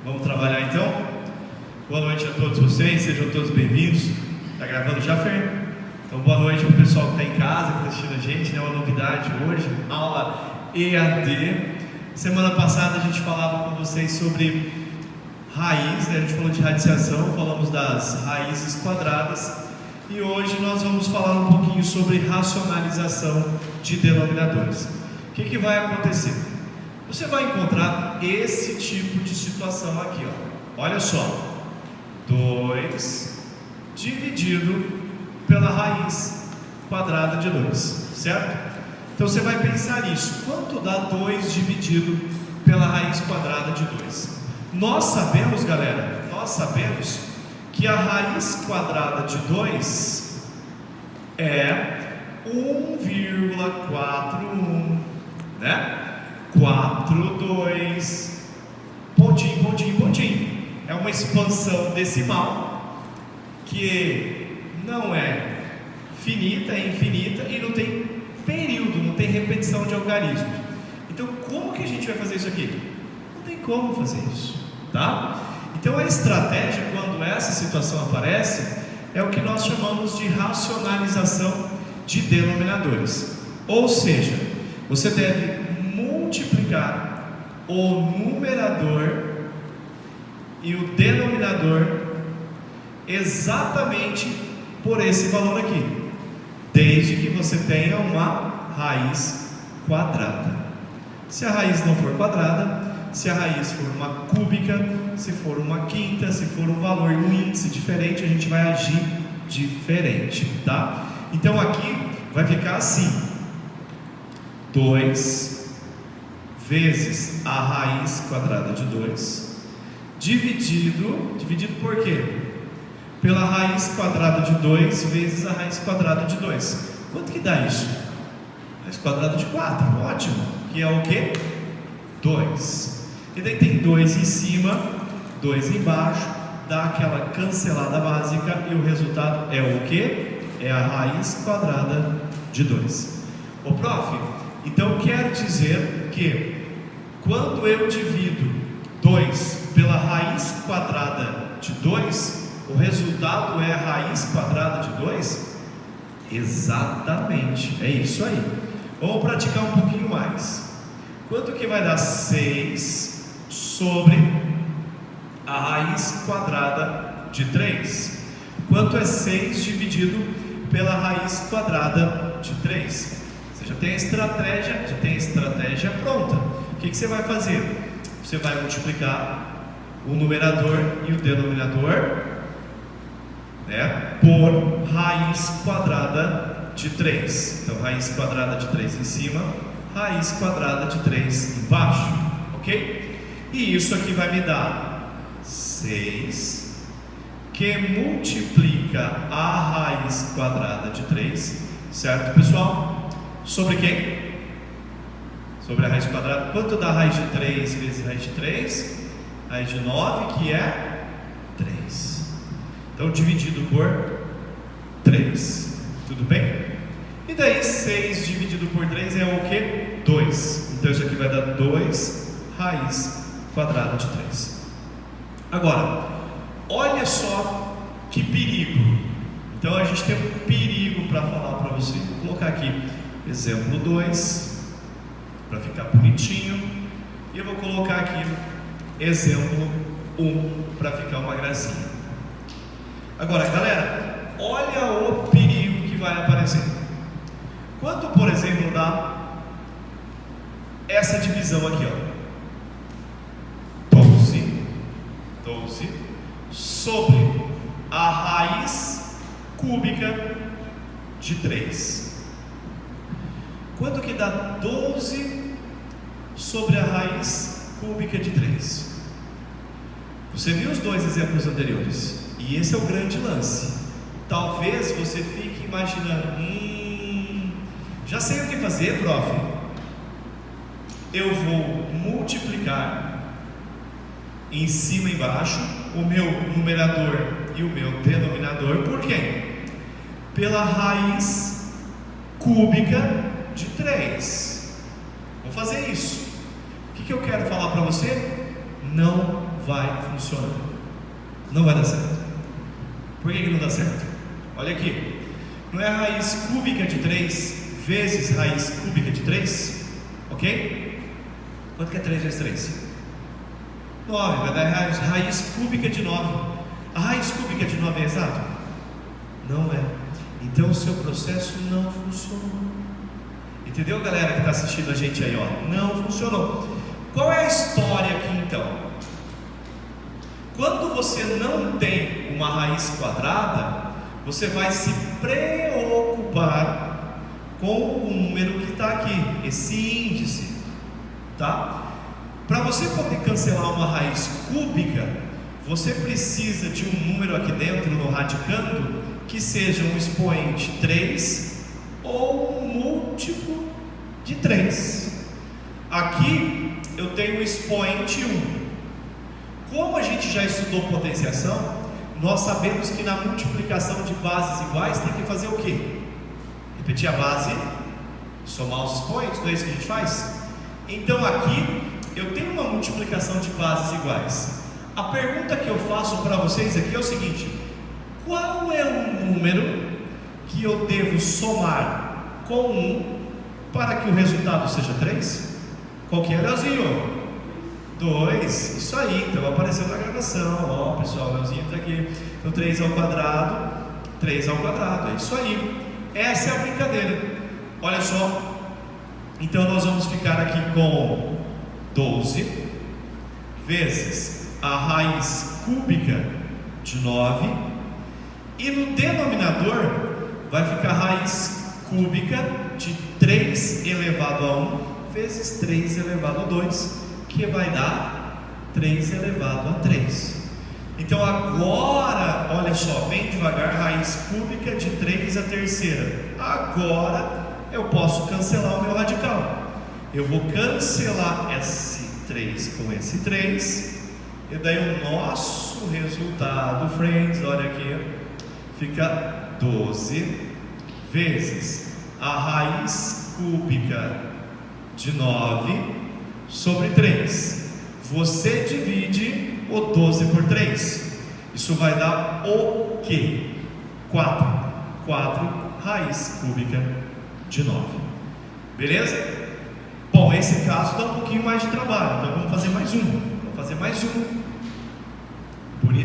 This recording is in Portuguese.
Vamos trabalhar então? Boa noite a todos vocês, sejam todos bem-vindos. Tá gravando já, Fer? Então boa noite para o pessoal que está em casa, que está assistindo a gente, né? Uma novidade hoje, aula EAD. Semana passada a gente falava com vocês sobre raiz, né? A gente falou de radiciação, falamos das raízes quadradas. E hoje nós vamos falar um pouquinho sobre racionalização de denominadores. O que vai acontecer? Você vai encontrar esse tipo de situação aqui, ó. Olha só, 2 dividido pela raiz quadrada de 2, certo? Então você vai pensar nisso, quanto dá 2 dividido pela raiz quadrada de 2? Nós sabemos, galera, que a raiz quadrada de 2 é 1,41, né? 4, 2, pontinho, pontinho, pontinho. É uma expansão decimal que não é finita, é infinita e não tem período, não tem repetição de algarismos. Então, como que a gente vai fazer isso aqui? Não tem como fazer isso, tá? Então, a estratégia, quando essa situação aparece, é o que nós chamamos de racionalização de denominadores. Ou seja, você deve multiplicar o numerador e o denominador exatamente por esse valor aqui, desde que você tenha uma raiz quadrada. Se a raiz não for quadrada, se a raiz for uma cúbica, se for uma quinta, se for um valor, um índice diferente, a gente vai agir diferente, tá? Então aqui vai ficar assim: 2 vezes a raiz quadrada de 2, dividido por quê? Pela raiz quadrada de 2 vezes a raiz quadrada de 2. Quanto que dá isso? Raiz quadrada de 4, ótimo. Que é o quê? 2. E daí tem 2 em cima, 2 embaixo, dá aquela cancelada básica e o resultado é o quê? É a raiz quadrada de 2. Ô prof, então quer dizer que quando eu divido 2 pela raiz quadrada de 2, o resultado é a raiz quadrada de 2? Exatamente, é isso aí. Vamos praticar um pouquinho mais. Quanto que vai dar 6 sobre a raiz quadrada de 3? Quanto é 6 dividido pela raiz quadrada de 3? Você já tem a estratégia pronta. O que você vai fazer? Você vai multiplicar o numerador e o denominador, né, por raiz quadrada de 3. Então, raiz quadrada de 3 em cima, raiz quadrada de 3 embaixo, ok? E isso aqui vai me dar 6, que multiplica a raiz quadrada de 3, certo, pessoal? Sobre quem? Sobre a raiz quadrada. Quanto dá raiz de 3 vezes raiz de 3? Raiz de 9, que é 3. Então, dividido por 3. Tudo bem? E daí, 6 dividido por 3 é o que? 2. Então, isso aqui vai dar 2 raiz quadrada de 3. Agora, olha só que perigo. Então, a gente tem um perigo para falar para você. Vou colocar aqui exemplo 2, para ficar bonitinho. E eu vou colocar aqui exemplo 1, para ficar uma gracinha. Agora, galera, olha o perigo que vai aparecer. Quanto, por exemplo, dá essa divisão aqui, ó? 12 sobre a raiz cúbica de 3. Quanto que dá 12 sobre a raiz cúbica de 3? Você viu os dois exemplos anteriores? E esse é o grande lance. Talvez você fique imaginando, já sei o que fazer, prof. Eu vou multiplicar em cima e embaixo o meu numerador e o meu denominador por quem? Pela raiz cúbica de 3. Vou fazer isso. O que eu quero falar para você? Não vai funcionar. Não vai dar certo. Por que não dá certo? Olha aqui. Não é a raiz cúbica de 3 vezes raiz cúbica de 3? Ok? Quanto que é 3 vezes 3? 9. Vai dar raiz cúbica de 9. A raiz cúbica de 9 é exato? Não é. Então o seu processo não funcionou. Entendeu, galera que está assistindo a gente aí, ó? Não funcionou. Qual é a história aqui então? Quando você não tem uma raiz quadrada, você vai se preocupar com o número que está aqui, esse índice, tá? Para você poder cancelar uma raiz cúbica, você precisa de um número aqui dentro no radicando que seja um expoente 3 ou um múltiplo de 3. Aqui eu tenho o expoente 1. Como a gente já estudou potenciação, nós sabemos que na multiplicação de bases iguais tem que fazer o quê? Repetir a base, somar os expoentes, não é isso que a gente faz? Então aqui eu tenho uma multiplicação de bases iguais. A pergunta que eu faço para vocês aqui é o seguinte: qual é o número que eu devo somar com 1 para que o resultado seja 3? Qual que é, Leozinho? 2, isso aí, então apareceu na gravação, ó pessoal, o Leozinho está aqui. Então 3 ao quadrado, 3 ao quadrado, é isso aí. Essa é a brincadeira. Olha só, então nós vamos ficar aqui com 12 vezes a raiz cúbica de 9, e no denominador vai ficar a raiz cúbica de 3 elevado a 1 vezes 3 elevado a 2, que vai dar 3 elevado a 3. Então agora, olha só, bem devagar, raiz cúbica de 3 a terceira. Agora eu posso cancelar o meu radical. Eu vou cancelar esse 3 com esse 3, e daí o nosso resultado, friends, olha aqui, fica 12 vezes a raiz cúbica de 9 sobre 3. Você divide o 12 por 3. Isso vai dar o quê? 4. 4 raiz cúbica de 9. Beleza? Bom, esse caso dá um pouquinho mais de trabalho, então vamos fazer mais um. Vamos fazer mais um